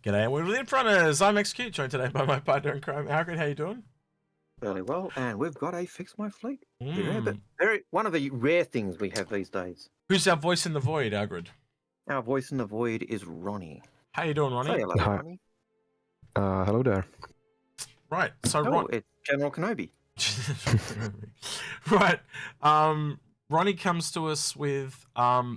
G'day, and we're with Inforunners. I'm Execute, joined today by my partner in crime, Algared. How you doing? Fairly well, and we've got a Fix My Fleet. Yeah, but Mm. one of the rare things we have these days. Who's our voice in the void, Algared? Our voice in the void is Ronnie. How you doing, Say Ronnie? hello, Hi. Ronnie. Hello there. Right, so Oh, it's General Kenobi. right. Ronnie comes to us with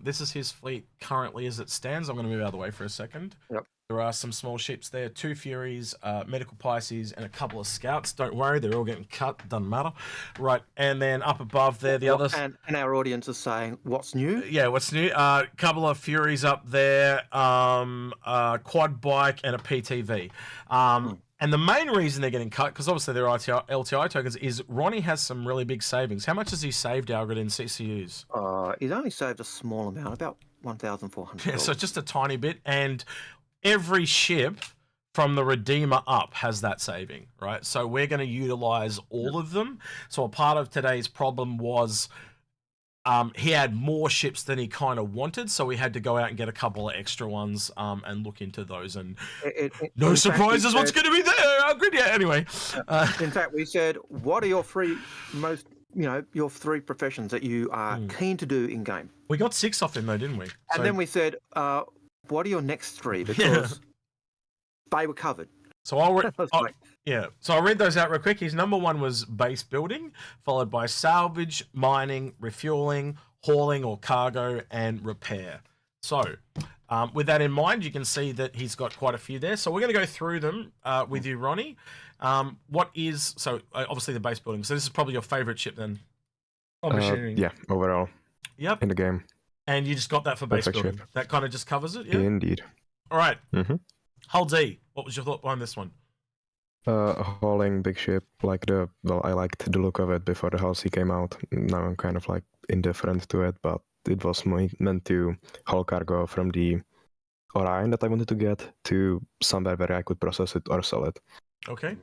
this is his fleet currently as it stands. I'm going to move out of the way for a second. Yep. There are some small ships there, 2 Furies, Medical Pisces, and a couple of Scouts. Don't worry, they're all getting cut. Doesn't matter. Right, and then up above there, the others. And our audience is saying, "What's new?" Yeah, what's new? Couple of Furies up there, quad bike, and a PTV. And the main reason they're getting cut, because obviously they're LTI tokens, is Ronnie has some really big savings. How much has he saved, Algared, in CCUs? He's only saved a small amount, about $1,400. Yeah, so just a tiny bit. And every ship from the Redeemer up has that saving, right? So we're going to utilize all of them. So a part of today's problem was he had more ships than he kind of wanted, so we had to go out and get a couple of extra ones and look into those. And no surprises what's going to be there. Algared, yeah, anyway. In fact, we said, what are your three most, your 3 professions that you are keen to do in game? We got 6 off him though, didn't we? And then we said, what are your next 3? Because they were covered. So I'll read those out real quick. His number 1 was base building, followed by salvage, mining, refueling, hauling or cargo, and repair. So with that in mind, you can see that he's got quite a few there. So we're going to go through them with you, Ronnie. Obviously the base building. So this is probably your favorite ship then. Yeah, overall. Yep. In the game. And you just got that for base Perfect building. ship. That kind of just covers it, yeah? Indeed. All right. Hull D. What was your thought behind this one? Hauling big ship, I liked the look of it before the Hull C came out. Now I'm kind of like indifferent to it, but it was meant to haul cargo from the Orion that I wanted to get to somewhere where I could process it or sell it. Okay.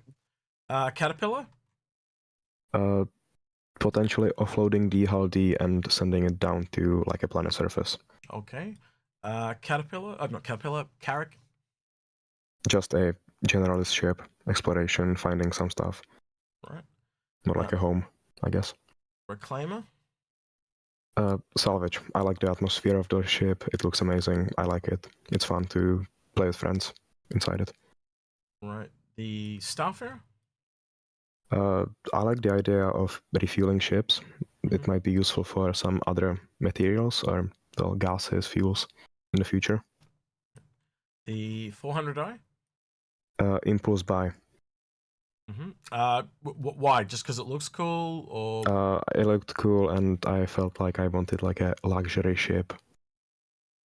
Caterpillar? Potentially offloading the Hull D and sending it down to like a planet surface. Okay. Not Caterpillar, Carrack? Just a generalist ship, exploration, finding some stuff. Right. More like a home, I guess. Reclaimer? Salvage. I like the atmosphere of the ship. It looks amazing. I like it. It's fun to play with friends inside it. Right. The Starfarer? I like the idea of refueling ships. It might be useful for some other materials or gases, fuels in the future. The 400i? Impulse buy. Why? Just because it looks cool, or? It looked cool, and I felt like I wanted like a luxury ship.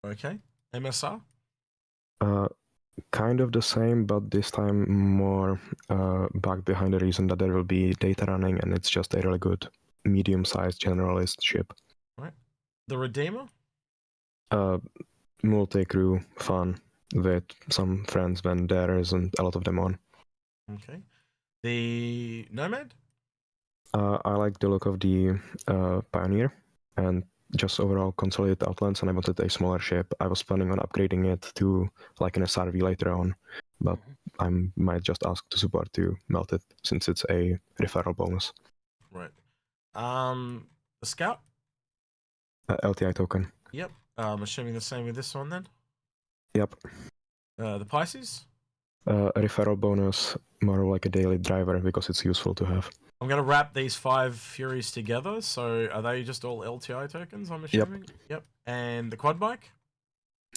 Okay. MSR? Kind of the same, but this time more back behind the reason that there will be data running, and it's just a really good medium-sized generalist ship. Right. The Redeemer? Multi-crew fun with some friends when there isn't a lot of them on. Okay. The Nomad? I like the look of the Pioneer and just overall consolidated Outlands, and I wanted a smaller ship. I was planning on upgrading it to like an SRV later on, but I might just ask the support to melt it since it's a referral bonus. Right. The Scout? LTI token. Yep. I'm assuming the same with this one then? Yep. The Pisces? A referral bonus, more like a daily driver because it's useful to have. I'm going to wrap these 5 Furies together. So are they just all LTI tokens, I'm assuming? Yep. And the quad bike?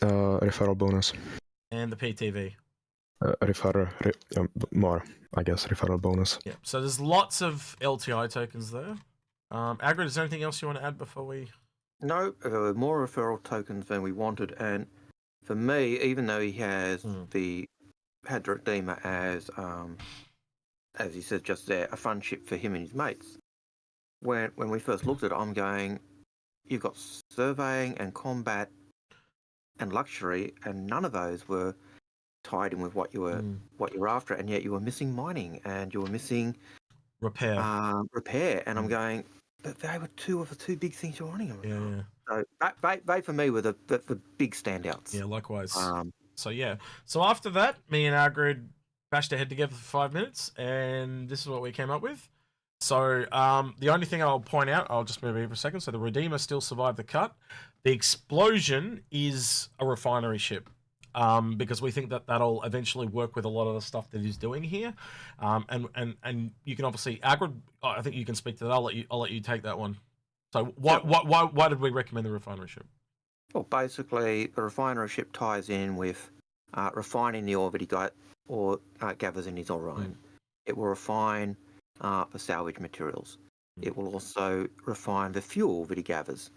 Referral bonus. And the PTV? More, I guess, referral bonus. Yep. So there's lots of LTI tokens there. Algared, is there anything else you want to add before we... No, there were more referral tokens than we wanted, and for me, even though he has had the Redeemer as he said just there, a fun ship for him and his mates. When we first looked at it, I'm going, you've got surveying and combat and luxury, and none of those were tied in with what you were after, and yet you were missing mining and you were missing repair. And I'm going, but they were 2 of the 2 big things you're wanting. Yeah. So they for me were the big standouts. Yeah, likewise. So yeah. So after that, me and Algared bashed our head together for 5 minutes, and this is what we came up with. So the only thing I'll point out, I'll just move over a second. So the Redeemer still survived the cut. The Explosion is a refinery ship. Because we think that that'll eventually work with a lot of the stuff that he's doing here, and you can obviously Algared, I think you can speak to that. I'll let you take that one. So why did we recommend the refinery ship? Well, basically, the refinery ship ties in with refining the ore that he got or gathers in his Orion. It will refine the salvage materials. It will also refine the fuel that he gathers.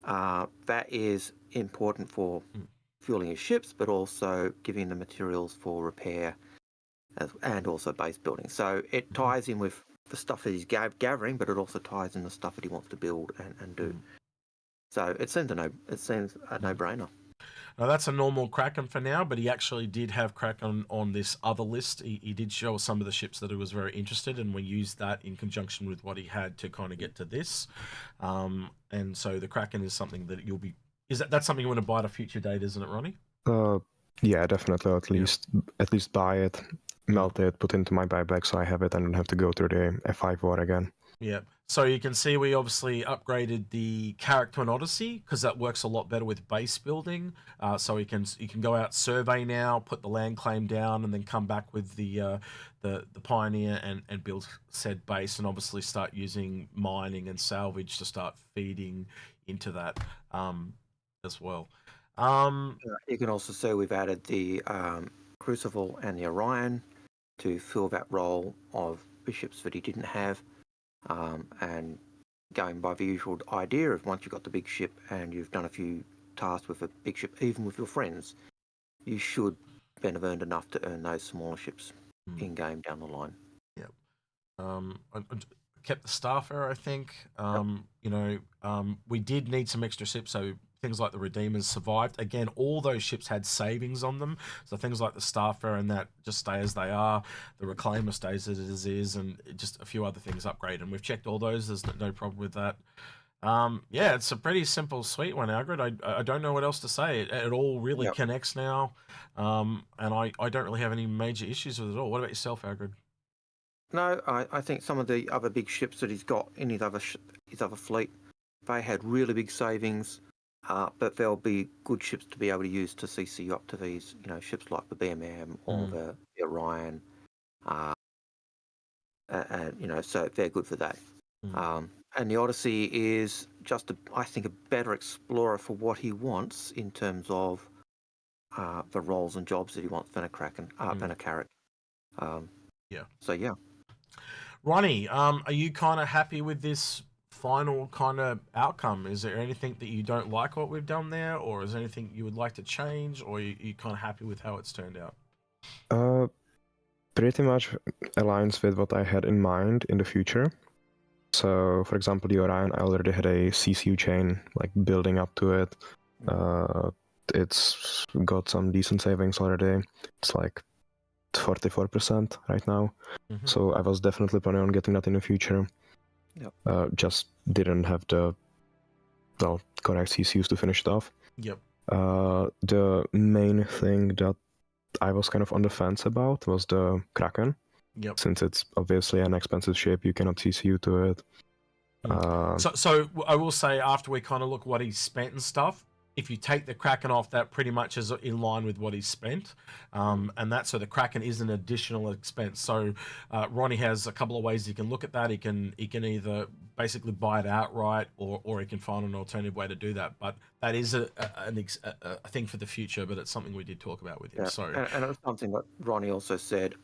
That is important for fueling his ships, but also giving the materials for repair and also base building. So it ties in with the stuff that he's gathering, but it also ties in the stuff that he wants to build and do. So it seems a no-brainer. Now that's a normal Kraken for now, but he actually did have Kraken on this other list. He did show us some of the ships that he was very interested in, and we used that in conjunction with what he had to kind of get to this. And so the Kraken is something that you'll be... That's something you want to buy at a future date, isn't it, Ronnie? Yeah, definitely. At least buy it, melt it, put it into my buyback so I have it and don't have to go through the F5 war again. Yeah. So you can see we obviously upgraded the character in Odyssey because that works a lot better with base building. So you can go out, survey now, put the land claim down, and then come back with the Pioneer and build said base, and obviously start using mining and salvage to start feeding into that as well. You can also see we've added the Crucible and the Orion to fill that role of bishops that he didn't have. And going by the usual idea of once you've got the big ship and you've done a few tasks with a big ship, even with your friends, you should then have earned enough to earn those smaller ships in game down the line. Yep. I kept the Starfarer, I think. We did need some extra ships, so things like the Redeemers survived. Again, all those ships had savings on them, so things like the Starfarer and that just stay as they are. The Reclaimer stays as it is, and just a few other things upgrade. And we've checked all those. There's no problem with that. Yeah, it's a pretty simple, sweet one, Algared. I don't know what else to say. It all really connects now, and I don't really have any major issues with it at all. What about yourself, Algared? No, I think some of the other big ships that he's got in his other fleet, they had really big savings. But there'll be good ships to be able to use to CC you up to these, ships like the BMM or the Orion, and so they're good for that. And the Odyssey is just, I think, a better explorer for what he wants in terms of the roles and jobs that he wants than a Kraken, than a Carrack. So yeah. Ronnie, are you kind of happy with this final kind of outcome? Is there anything that you don't like what we've done there, or is there anything you would like to change, or you kind of happy with how it's turned out? Pretty much aligns with what I had in mind in the future. So, for example, the Orion, I already had a CCU chain like building up to it. It's got some decent savings already. It's like 44% right now. So I was definitely planning on getting that in the future. Just didn't have the correct CCUs to finish it off. The main thing that I was kind of on the fence about was the Kraken. Since it's obviously an expensive ship, you cannot CCU to it. So I will say, after we kind of look what he's spent and stuff, if you take the Kraken off, that pretty much is in line with what he's spent, and so the Kraken is an additional expense. So Ronnie has a couple of ways he can look at that. He can either basically buy it outright, or he can find an alternative way to do that. But that is a thing for the future. But it's something we did talk about with him. So and it was something that Ronnie also said.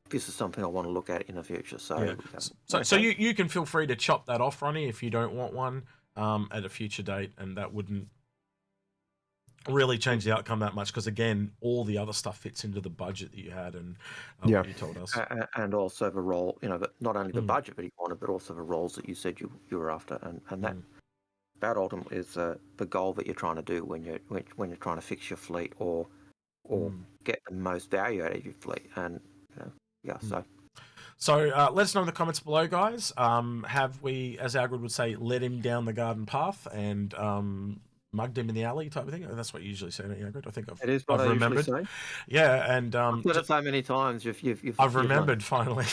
This is something I want to look at in the future. So you can feel free to chop that off, Ronnie, if you don't want one at a future date, and that wouldn't really change the outcome that much, because again, all the other stuff fits into the budget that you had and what you told us, and also the role, not only the budget that he wanted, but also the roles that you said you were after, and that ultimately is the goal that you're trying to do when you're trying to fix your fleet or get the most value out of your fleet, and So let us know in the comments below, guys. Have we, as Algared would say, led him down the garden path, and mugged him in the alley type of thing. That's what you usually say, don't you, Algared? I think It is what I've I remembered. usually say. Yeah, and I've said it so many times. I've remembered finally.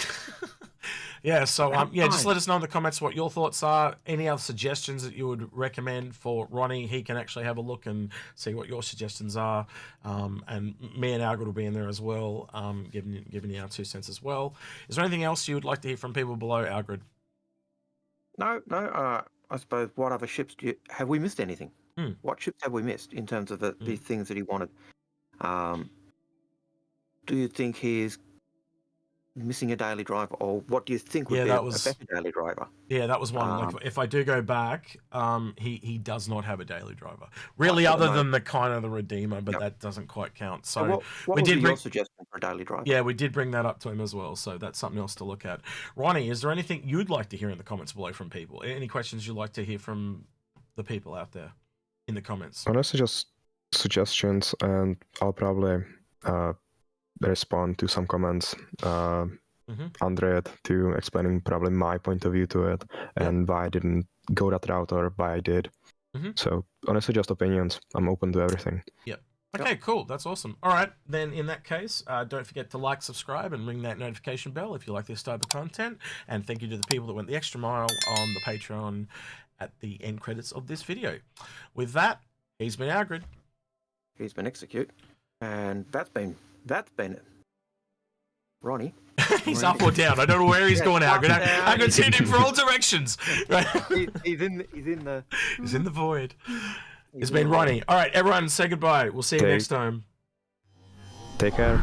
Yeah, so yeah, just let us know in the comments what your thoughts are. Any other suggestions that you would recommend for Ronnie? He can actually have a look and see what your suggestions are. And me and Algared will be in there as well, giving you our 2 cents as well. Is there anything else you would like to hear from people below, Algared? No. I suppose what other ships have we missed anything? What ships have we missed in terms of the things that he wanted? Do you think he's missing a daily driver, or what do you think would be a better daily driver? Yeah, that was one. Like, if I do go back, he does not have a daily driver, really, other than the kind of the Redeemer, but that doesn't quite count. So what would be your suggestion for a daily driver? Yeah, we did bring that up to him as well, so that's something else to look at. Ronnie, is there anything you'd like to hear in the comments below from people? Any questions you'd like to hear from the people out there in the comments? Honestly, just suggestions, and I'll probably respond to some comments under it, to explaining probably my point of view to it, and why I didn't go that route or why I did. So honestly, just opinions. I'm open to everything. Yep. Okay, cool. That's awesome. All right, then in that case, don't forget to like, subscribe, and ring that notification bell if you like this type of content. And thank you to the people that went the extra mile on the Patreon at the end credits of this video. With that, he's been Algared. He's been Execute. And that's been it. Ronnie. He's up or down. I don't know where he's going, Algared. Algared's hitting for all directions. Right? He's in the void. It's been Ronnie. All right, everyone, say goodbye. We'll see you next time. Take care.